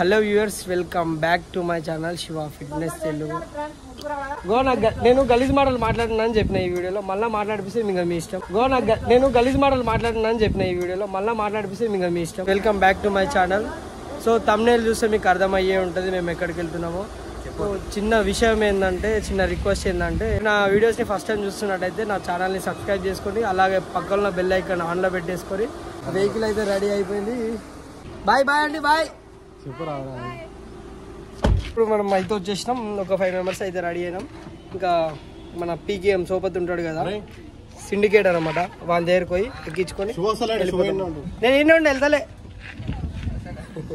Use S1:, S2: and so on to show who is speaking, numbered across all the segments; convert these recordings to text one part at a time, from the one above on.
S1: Hello viewers, welcome back to my channel Shiva fitness Telugu. నేను గలీజ్ మాటలు మాట్లాడినానని చెప్పిన ఈ వీడియోలో, మళ్ళీ మాట్లాడిపిస్తే ఇంకా మీ ఇష్టం. నేను గలీజ్ మాటలు మాట్లాడినానని చెప్పిన ఈ వీడియోలో, మళ్ళీ మాట్లాడిపిస్తే ఇంకా మీ ఇష్టం. Welcome back to my channel. So thumbnail చూస్తే మీకు అర్థమయ్యే ఉంటుంది మేము ఎక్కడికి వెళ్తున్నామో. చిన్న విషయం ఏంటంటే, చిన్న రిక్వెస్ట్ ఏంటంటే, నా వీడియోస్ని ఫస్ట్ టైం చూస్తున్నట్టయితే నా ఛానల్ని సబ్స్క్రైబ్ చేసుకొని, అలాగే పక్కన బెల్ ఐకాన్ ఆన్లో పెట్టేసుకొని. వెహికల్ అయితే రెడీ అయిపోయింది. బాయ్ బాయ్ అండి, బాయ్. ఇప్పుడు మనం అయితే వచ్చేసినాం. ఒక 5 మెంబర్స్ అయితే రెడీ అయినాం. ఇంకా మన పీకేఎం సోపతి ఉంటాడు కదా, సిండికేట్ అనమాట, వాళ్ళ దగ్గరికి పోయి ఎక్కించుకొని నేను ఎన్నో వెళ్తాలే.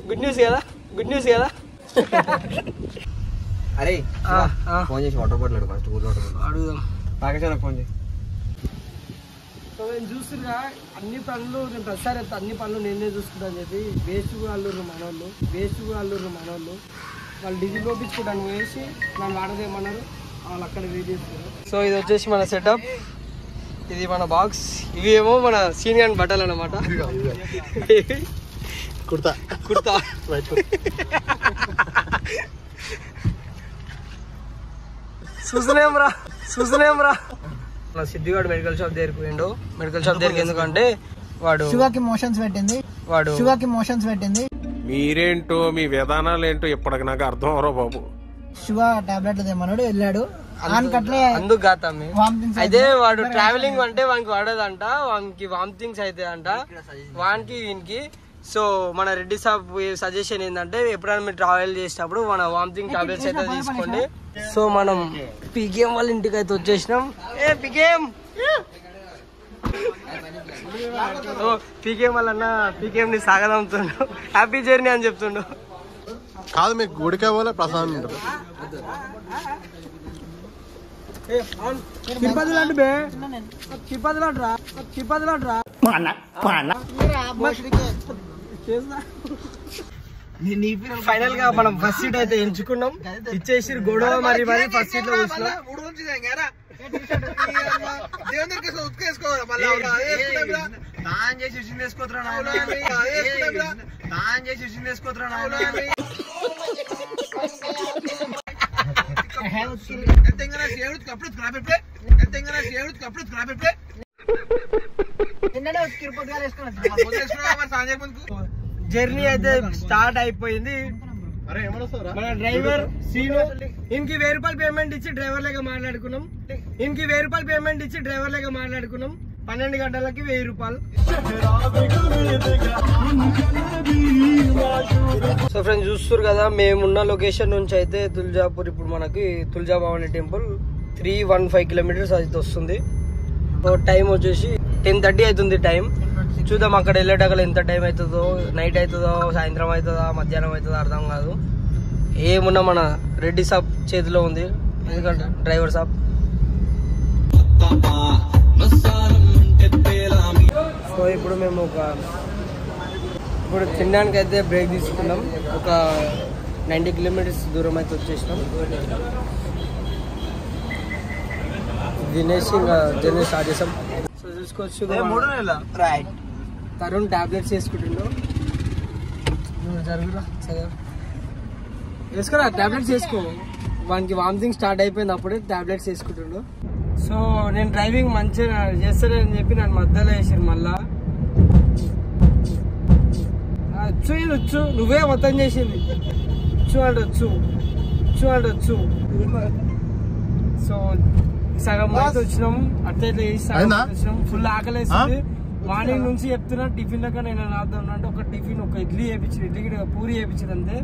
S1: గుడ్ న్యూస్ కదా, గుడ్ న్యూస్ కదా.
S2: అరే ఫోన్ చేసి వాటర్ బాటిల్ ఫస్ట్
S1: అడుగుదాం.
S2: పాకిస్తాన్ ఫోన్ చేసి.
S1: సో నేను చూస్తున్నా అన్ని పనులు, నేను ప్రతిసారి అన్ని పనులు నేనే చూసుకుంటా అని చెప్పి వేస్ట్గా అల్లుర్రు మనోళ్ళు. వాళ్ళు డీజిల్ పంపించుకోవడానికి వేసి నన్ను వాడదేమన్నారు, వాళ్ళు అక్కడ వెయిట్ చేస్తున్నారు. సో ఇది వచ్చేసి మన సెటప్, ఇది మన బాక్స్, ఇవి ఏమో మన సీనియర్ బట్టలు అనమాట. కుర్తా చూసినేం రా. మన సిద్ధిగాడు మెడికల్ షాప్ దగ్గరికి పోయిండు. మెడికల్ షాప్ దగ్గరికి ఎందుకంటే వాడు
S3: శివకి మోషన్స్ పెట్టింది.
S4: మీరేంటో మీ విధానాలు ఏంటో ఇప్పటికి నాకు అర్థం అవరో బాబు.
S3: శివ టాబ్లెట్లు తెమ్మన్నాడు, వెళ్ళాడు.
S1: అందుకు కాతమ్మి అయితే వాడు ట్రావెలింగ్ అంటే వానికి వాడదంట, వానికి వామిటింగ్స్ అయితే అంట, వానికి వీనికి. సో మన రెడ్డి సాబ్ సజెషన్ ఏంటంటే, ఎప్పుడైనా మీరు ట్రావెల్ చేసేటప్పుడు మన వామిటింగ్ టాబ్లెట్స్ అయితే తీసుకోండి. సో మనం పీకేఎం వాళ్ళ ఇంటికి అయితే వచ్చేసినాం. పీకేఎం వాళ్ళన్న పీకేఎం ని సాగదంతుండు, హ్యాపీ జర్నీ అని చెప్తుండు.
S4: కాదు మీకు గుడికే పోలే ప్రసాదం ఉంటుంది.
S1: ఫైనల్ గా మనం ఫస్ట్ సీట్ అయితే ఎంచుకున్నాం, ఇచ్చేసి గొడవ మరి ఫస్ట్ సీట్ లో కూర్చున్నాం. జర్నీ అయితే స్టార్ట్ అయిపోయింది. మన డ్రైవర్ సీను, ఇంకి 1000 రూపాయలు పేమెంట్ ఇచ్చి డ్రైవర్ లాగా మాట్లాడుకున్నాం. 12 గంటలకి 1000 రూపాయలు. సో ఫ్రెండ్స్ చూస్తారు కదా, మేమున్న లొకేషన్ నుంచి అయితే తుల్జాపూర్, ఇప్పుడు మనకి తుల్జా భవాని టెంపుల్ 315 కిలోమీటర్స్ అయితే వస్తుంది. సో టైం వచ్చేసి 10:30 అవుతుంది టైం. చూద్దాం అక్కడ వెళ్ళేటక్కడ ఎంత టైం అవుతుందో, నైట్ అవుతుందో, సాయంత్రం అవుతుందా, మధ్యాహ్నం అవుతుందో అర్థం కాదు. ఏమున్నా మన రెడ్డి సాబ్ చేతిలో ఉంది, ఎందుకంటే డ్రైవర్ సాబ్. సో ఇప్పుడు మేము ఇప్పుడు తినడానికి అయితే బ్రేక్ తీసుకున్నాం. ఒక 90 కిలోమీటర్స్ దూరం అయితే వచ్చేసినాం. తినేసి ఇంకా జర్నీ స్టార్ట్ చేసాం. సో చూసుకోవచ్చు, తరుణ్ టాబ్లెట్స్ వేసుకుంటుండో. జరుగురా వేసుకోరా, టాబ్లెట్స్ వేసుకో. వానికి వామిటింగ్ స్టార్ట్ అయిపోయింది, అప్పుడే టాబ్లెట్స్ వేసుకుంటుండో. సో నేను డ్రైవింగ్ మంచిగా చేస్తానని చెప్పి నన్ను మధ్యలో వేసాను. మళ్ళా వచ్చు, నువ్వే మొత్తం చేసింది. వచ్చు. సో సగం అయితే వచ్చినాం, అట్లయితే వచ్చినాం. ఫుల్ ఆకలేస్తుంది. మార్నింగ్ నుంచి చెప్తున్నా టిఫిన్ దగ్గర నేను రాద్దాం అంటే ఒక టిఫిన్, ఒక ఇడ్లీ వేయించింది, పూరి వేయించింది అంతే.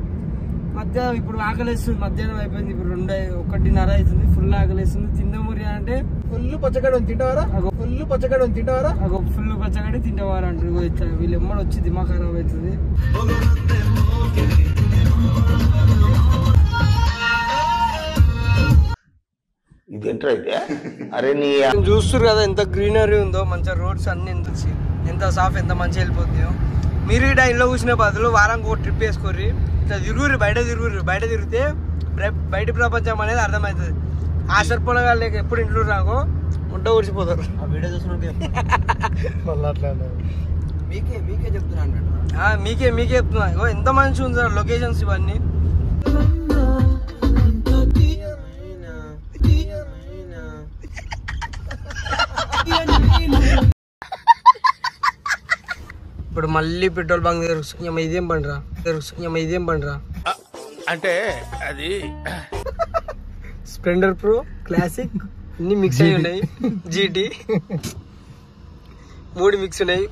S1: మధ్యాహ్నం ఇప్పుడు ఆకలేస్తుంది, మధ్యాహ్నం అయిపోయింది, ఇప్పుడు 1:30 అవుతుంది. ఫుల్ ఆకలేస్తుంది. తిందామురి అంటే ఫుల్ పచ్చగడ్డ తింటావారా, ఫుల్ పచ్చగడ్డ తింటావారా అంటారు. వీళ్ళు ఎమ్మడి వచ్చి దిమాగ్ ఖరాబ్ అవుతుంది. చూస్తారు కదా ఎంత గ్రీనరీ ఉందో, మంచిగా రోడ్స్ అన్ని ఎంత సాఫ్, ఎంత మంచిగా వెళ్ళిపోతుందో. మీరు ఈ టైంలో కూర్చునే బదులు వారానికి ఒక ట్రిప్ వేసుకోర్రి, ఇట్లా బయట తిరిగితే బయట ప్రపంచం అనేది అర్థమవుతుంది. ఆశర్పణ వాళ్ళకి ఎప్పుడు ఇంట్లో రాకో ఉంట ఊడిచిపోతారు.
S2: మీకే చెప్తున్నాను.
S1: మీకే చెప్తున్నా. ఎంత మంచిగా ఉంది సార్ లొకేషన్స్ ఇవన్నీ. ఇప్పుడు మళ్ళీ పెట్రోల్ బంక్ దగ్గర ఇదేం పండ్రా
S4: అంటే అది
S1: స్ప్లెండర్ ప్రో క్లాసిక్ అన్ని మిక్స్ అయి ఉన్నాయి. జీటీ 3 మిక్స్ ఉన్నాయి.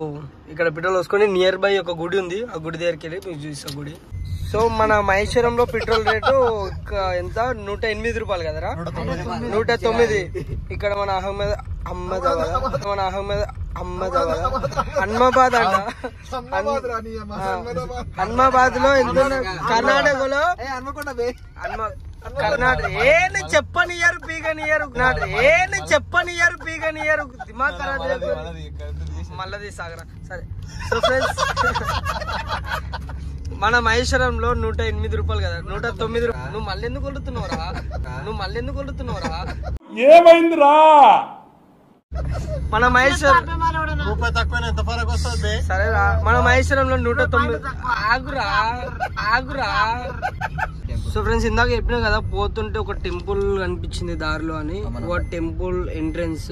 S1: ఇక్కడ పెట్రోల్ వేసుకొని నియర్ బై ఒక గుడి ఉంది, ఆ గుడి దగ్గరికి వెళ్ళి మీకు చూపిస్తా గుడి. సో మన మహేశ్వరంలో పెట్రోల్ రేటు ఎంత 108 రూపాయలు కదరా, 109. ఇక్కడ మన హన్మాబాద్ అంట. హన్మాబాద్ లో ఎంత, కర్ణాటకలో కర్ణాటక చెప్పనియరు పీగనియరు దిమాగ్ ఖరాబ్ మళ్ళీ సాగరా. సరే సో ఫ్రెండ్స్, మన మహేశ్వరంలో 108 రూపాయలు కదా, 109 రూపాయలు. నువ్వు మళ్ళీ ఎందుకు కొలుతున్నావురా?
S4: ఏమైందిరా?
S1: మన మహేశ్వరం రూపాయి తక్కువ ఎంత ఫరక్ వస్తుంది? సరేరా, మన మహేశ్వరంలో 109. ఆగురా. సో ఫ్రెండ్స్, ఇందాక చెప్పినా కదా, పోతుంటే ఒక టెంపుల్ కనిపించింది దారిలో అని. ఒక టెంపుల్ ఎంట్రెన్స్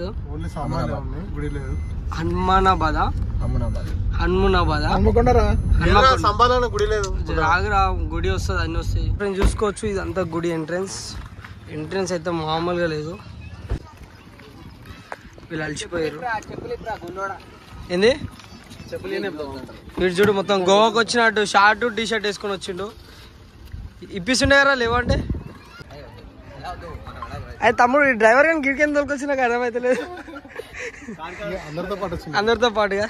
S1: ఆగురా, గుడి వస్తుంది, అన్ని వస్తాయి. ఫ్రెండ్స్ చూసుకోవచ్చు, ఇదంతా గుడి ఎంట్రెన్స్ అయితే మామూలుగా లేదు. వీళ్ళు అలసిపోయారు. ఏంది వీడు చూడు, మొత్తం గోవాకి వచ్చినట్టు షార్ట్ టీ షర్ట్ వేసుకొని వచ్చిండు. ఇప్పిస్తుండే కదా లేవంటే. అయితే తమ్ముడు ఈ డ్రైవర్ కానీ గిడికేం తోలుకొచ్చి నాకు అర్థమైతలేదు. అందరితో పాటుగా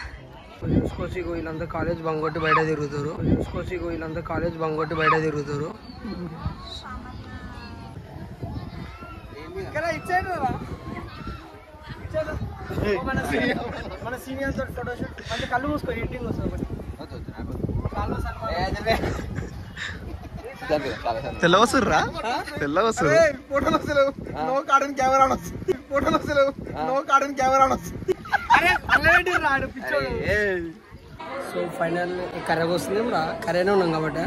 S1: చూసుకోవచ్చు. వీళ్ళంతా కాలేజ్ బంక్ కొట్టి బయట తిరుగుతారు. మన సీనియర్ తోటి ఫోటోషూట్ అంటే కళ్ళు మూసుకో, ఎడిటింగ్ వస్తుంది.
S4: తెల్లవసుర్రా
S3: ఫోటోలు వస్తలేవు, నో కార్డన్ కెమెరా
S1: సో ఫైనల్ కర్రగా వస్తుందేం రా, కర్రేనే ఉన్నాం కాబట్టి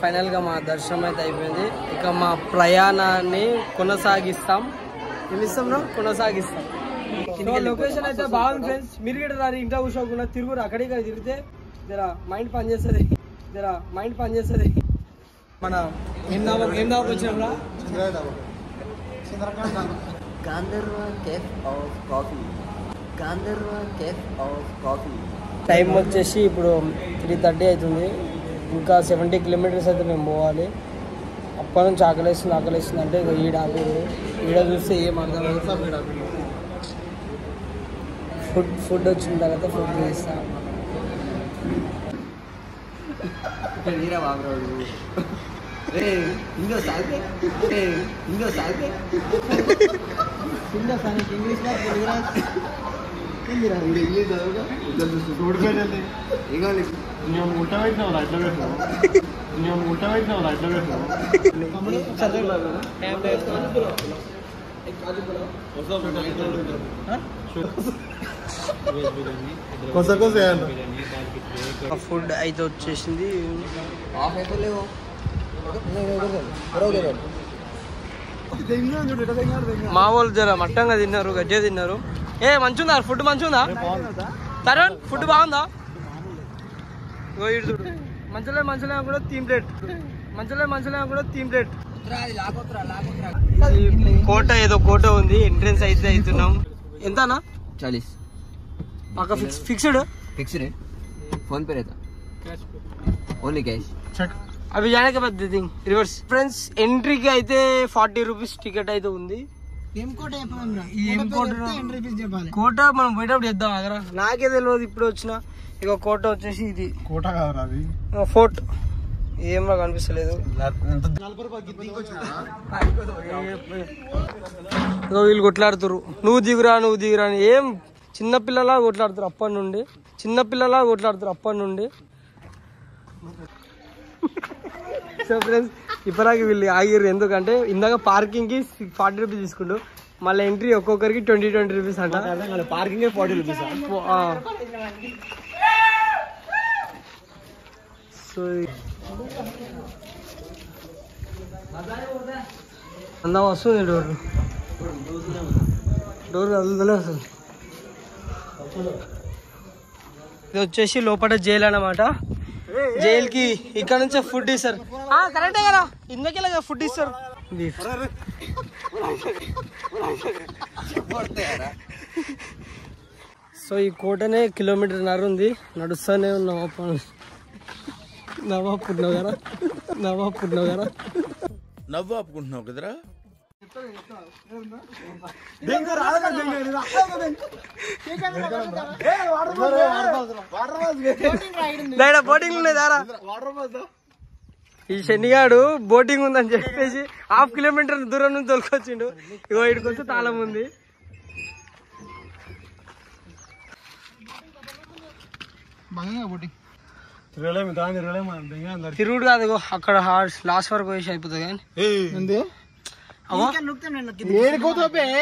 S1: ఫైనల్ గా మా దర్శనం అయితే అయిపోయింది. ఇక మా ప్రయాణాన్ని కొనసాగిస్తాం. లొకేషన్ అయితే బాగుంది ఫ్రెండ్స్. మీరు కూడా రాని ఇంట్లో కూర్చోకుండా తిరుగురు, అక్కడికి తిరిగితే జరా మైండ్ పనిచేస్తుంది. మన ఏం దాకా వచ్చినాం రా, టైం వచ్చేసి ఇప్పుడు 3:30 అవుతుంది. ఇంకా 70 కిలోమీటర్స్ అయితే మేము పోవాలి. అప్పటి నుంచి ఆకలిస్తుంది అంటే ఈడ చూస్తే ఏం అర్థం అవుతుంది. ఫుడ్ వచ్చిన తర్వాత ఫుడ్ చేస్తాం. ఫుడ్ అయితే వచ్చేసింది. మా వాళ్ళు జర మట్టంగా తిన్నారు, గజ్జే తిన్నారు. మంచిగా ఫుడ్ మంచిగా తరుణ్, ఫుడ్ బాగుందా? మంచిగా కూడా థీమ్ ప్లేట్. కోట ఉంది. ఎంట్రెన్స్ అయితే అవుతున్నాం. ఎంతనా?
S2: 40
S1: పక్క ఫిక్స్డ్
S2: फोन पे रहता, ओनली कैश.
S1: అవి జానక పద్ధతి రివర్స్. ఫ్రెండ్స్, ఎంట్రీకి అయితే 40 రూపీస్ టికెట్ అయితే ఉంది. కోట మనం పోయేటప్పుడు చేద్దాం ఆగరా, నాకే తెలియదు ఇప్పుడు వచ్చిన. ఇక కోట వచ్చేసి ఇది కోట కాదు, ఫోర్ట్ ఏం నాకు అనిపిస్తలేదు. వీళ్ళు కొట్లాడుతురు, నువ్వు దిగురా అని. ఏం చిన్నపిల్లలా కొట్లాడుతారు అప్పటి నుండి. సో ఫ్రెండ్స్, ఇప్పటికి వీళ్ళు ఆగిర్రు. ఎందుకంటే ఇందాక పార్కింగ్ కి 40 రూపీస్ తీసుకుంటూ, మళ్ళీ ఎంట్రీ ఒక్కొక్కరికి 20 రూపీస్ అంట.
S3: Parking 40 rupees.
S1: సో అందా వస్తుంది డోర్ కదులుతలే వస్తుంది. ఇది వచ్చేసి లోపల జైలు అన్నమాట. జైలుకి ఇక్కడ నుంచే ఫుడ్ ఇస్తారు. కరెక్టే కదా, ఇందుకెలా ఫుడ్ ఇస్తారు. సో ఈ కోటనే 1.5 కిలోమీటర్ ఉంది. నడుస్తూనే ఉన్నాం. నవాబ్
S5: నవ్వు ఆపుకుంటున్నావు కదరా.
S1: బోటింగ్ ఉండేదారా? ఈ శనిగాడు బోటింగ్ ఉందని చెప్పేసి 1/2 కిలోమీటర్ దూరం నుంచి తొలకొచ్చిండు. ఇగో ఇక్కడికి వచ్చి తాళం ఉంది. తిరుగుడు కాదు, అక్కడ లాస్ట్ వరకు వేసి అయిపోతుంది. కానీ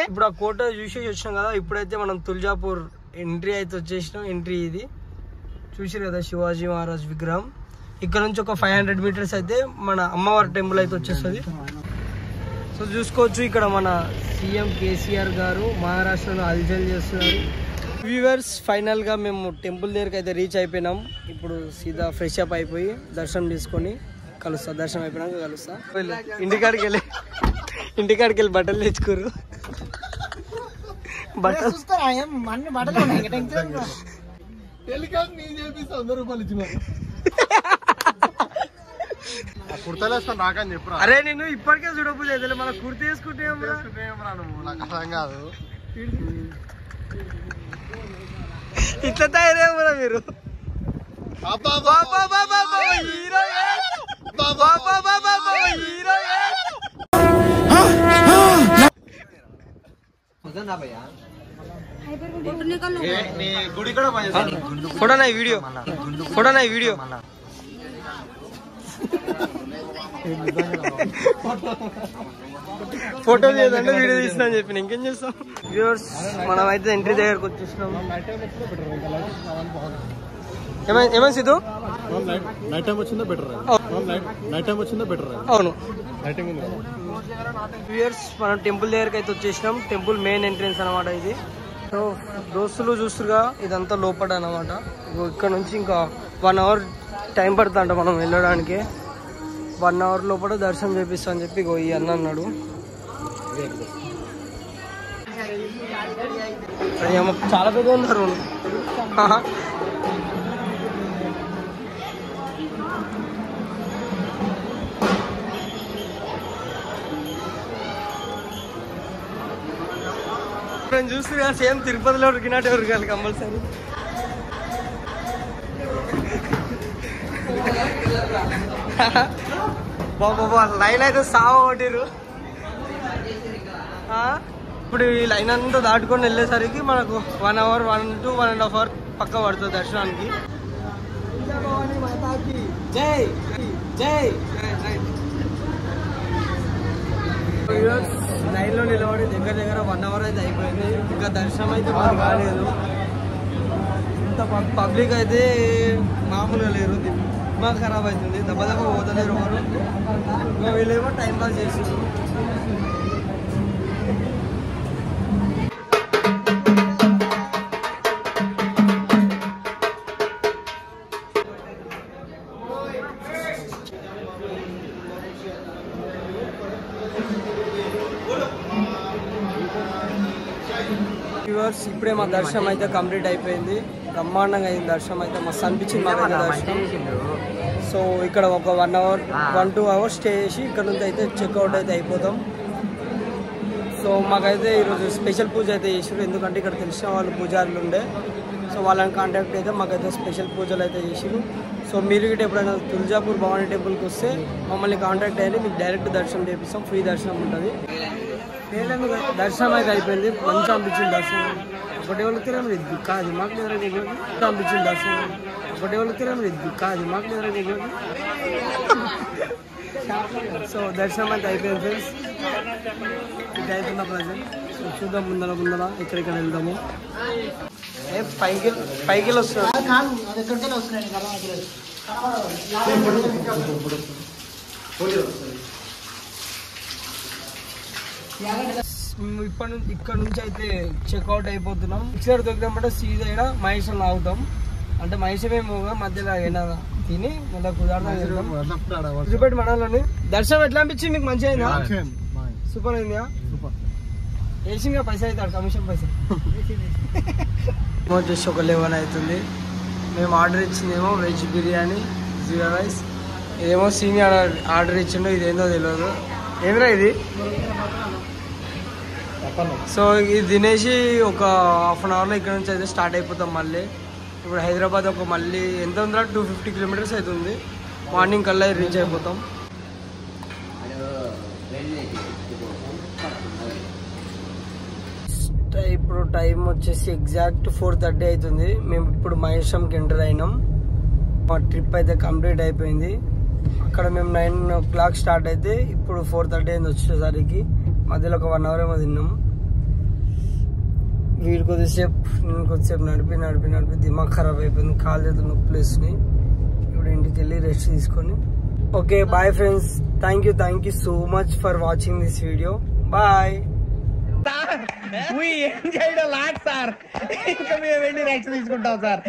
S1: ఇప్పుడు ఆ కోట చూసి వచ్చినాం కదా. ఇప్పుడైతే మనం తుల్జాపూర్ ఎంట్రీ అయితే వచ్చేసినాం. ఎంట్రీ ఇది చూసారు కదా, శివాజీ మహారాజ్ విగ్రహం. ఇక్కడ నుంచి ఒక 500 మీటర్స్ అయితే మన అమ్మవారి టెంపుల్ అయితే వచ్చేస్తుంది. సో చూసుకోవచ్చు, ఇక్కడ మన సీఎం కేసీఆర్ గారు మహారాష్ట్రలో హల్చల్ చేస్తున్నారు. వ్యూవర్స్, ఫైనల్ గా మేము టెంపుల్ దగ్గరికి అయితే రీచ్ అయిపోయినాం. ఇప్పుడు సీదా ఫ్రెష్ అప్ అయిపోయి దర్శనం తీసుకొని కలుస్తా. దర్శనం అయిపోయినాక కలుస్తా. ఇంటికాడికి వెళ్ళి బట్టలు తెచ్చుకోరు. బట్టలు
S3: నాకని చెప్పు.
S1: అరే నేను ఇప్పటికే చూడకపోతే అయితే మన కుర్తి వేసుకుంటే
S3: నాకు అర్థం కాదు.
S1: ఇట్లా తయారేమరా మీరు? ఫోటోనా వీడియో ఫోటో లేదంటే వీడియో తీసినా అని చెప్పి ఇంకేం చేస్తాం. వ్యూవర్స్, మనం అయితే ఎంట్రీ దగ్గరకు వచ్చేసినాం. ఏమైంది సిద్ధు?
S3: నైట్ టైం వచ్చిందా బెటర్.
S1: అవును. వ్యూవర్స్, మనం టెంపుల్ దగ్గరకు అయితే వచ్చేసినాం. టెంపుల్ మెయిన్ ఎంట్రెన్స్ అనమాట ఇది. సో దోస్తులు చూస్తుగా ఇదంతా లోపల అనమాట. ఇక్కడ నుంచి ఇంకా 1 అవర్ టైం పడుతుందంట మనం వెళ్ళడానికి. 1 అవర్ లోపల దర్శనం చేపిస్తా అని చెప్పి ఈ అన్న అన్నాడు. చాలా పెద్ద ఉన్నారు. చూస్తున్నా సేమ్ తిరుపతిలో ఉరికినట్టు ఉరకాలి కంపల్సరీ. బాబా లైన్ అయితే సావ కొట్టిరు. ఇప్పుడు ఈ లైన్ అంతా దాటుకొని వెళ్ళేసరికి మనకు 1 అవర్ 1 to 1.5 అవర్ పక్క పడుతుంది దర్శనానికి. జై జై లైన్ లో నిలబడి దగ్గర 1 అవర్ అయితే అయిపోయింది. ఇంకా దర్శనం అయితే మాకు కాలేదు. ఇంత పబ్లిక్ అయితే మామూలుగా లేరు. దిమాగ్ ఖరాబ్ అవుతుంది. దెబ్బ పోతలేరు ఎవరు. ఇంకా వీళ్ళేమో టైం పాస్ చేస్తారు. ఇప్పుడే మా దర్శనం అయితే కంప్లీట్ అయిపోయింది. బ్రహ్మాండంగా అయింది దర్శనం అయితే. మస్తు అనిపించింది మాకైతే దర్శనం. సో ఇక్కడ ఒక 1 అవర్ 1-2 అవర్స్ స్టే చేసి ఇక్కడ నుంచి అయితే చెక్అవుట్ అయితే అయిపోతాం. సో మాకైతే ఈరోజు స్పెషల్ పూజ అయితే చేసారు. ఎందుకంటే ఇక్కడ తెలిసిన వాళ్ళు పూజారులు ఉండే. సో వాళ్ళని కాంటాక్ట్ అయితే మాకైతే స్పెషల్ పూజలు అయితే చేసారు. సో మీరు గిట్ట ఎప్పుడైనా తుల్జాపూర్ భవానీ టెంపుల్కి వస్తే మమ్మల్ని కాంటాక్ట్ అయితే మీకు డైరెక్ట్ దర్శనం చేపిస్తాం. ఫ్రీ దర్శనం ఉంటుంది. దర్శనం అయితే అయిపోయింది. మంచిగా అనిపించింది దర్శనం. ఒకటే వాళ్ళు తిరగ కాదు మాకు దగ్గర పంపించింది దర్శనం ఒకటే వాళ్ళు తిరగ కాదు మాకు దగ్గర సో దర్శనం అయితే అయిపోయింది ఫ్రెండ్స్ ఇది అయిపోయిన ప్రజెంట్ సో చూద్దాం ముందర ఎక్కడెక్కడ వెళ్దాము పైకి వస్తుంది మేము ఇక్కడ నుంచి అయితే చెక్అవుట్ అయిపోతున్నాం. ఇక్కడ దొరికినామంటే సీదా మహేశ్వరం ఆగుతాం. అంటే మహేశ్వరం మధ్యలో అయినా తిని మళ్ళీ కుదరడం చూపెట్టి మనలోని. దర్శనం ఎట్లా అనిపించింది మీకు? మంచిగా అయిందా? సూపర్ అయిందా? వేసింగా పైసా అవుతాడు కమిషన్ పైసా వచ్చేసి ఒక 11 అవుతుంది. మేము ఆర్డర్ ఇచ్చిందేమో వెజ్ బిర్యానీ, జీరా రైస్. ఇదేమో సీనియర్ ఆర్డర్ ఇచ్చిండు, ఇదేందో తెలియదు. ఏమిరా ఇది? సో ఇది తినేసి ఒక హాఫ్ అన్ అవర్లో ఇక్కడ నుంచి అయితే స్టార్ట్ అయిపోతాం. మళ్ళీ ఇప్పుడు హైదరాబాద్ ఒక మళ్ళీ ఎంత ఉందా 250 కిలోమీటర్స్ అవుతుంది. మార్నింగ్ కల్లా రీచ్ అయిపోతాం. ఇప్పుడు టైం వచ్చేసి ఎగ్జాక్ట్ 4:30 అవుతుంది. మేము ఇప్పుడు మహేశ్వరంకి ఎంటర్ అయినాం. మా ట్రిప్ అయితే కంప్లీట్ అయిపోయింది. అక్కడ మేము 9 o'clock స్టార్ట్ అయితే ఇప్పుడు 4:30 అయింది వచ్చేసరికి. మధ్యలో ఒక 1 hour ఏమో తిన్నాం. వీడు కొద్దిసేపు నేను కొద్దిసేపు నడిపి దిమాగ్ ఖరాబ్ అయిపోయింది. కాలు చేతులు నొప్పులు వేసినాయి. ఇప్పుడు ఇంటికి వెళ్ళి రెస్ట్ తీసుకొని okay bye friends. Thank you so much for watching this video. Bye.
S3: ఏం చేయడం లాట్ సార్, ఇంకా మేము వెళ్ళి రెస్ట్ తీసుకుంటాం సార్.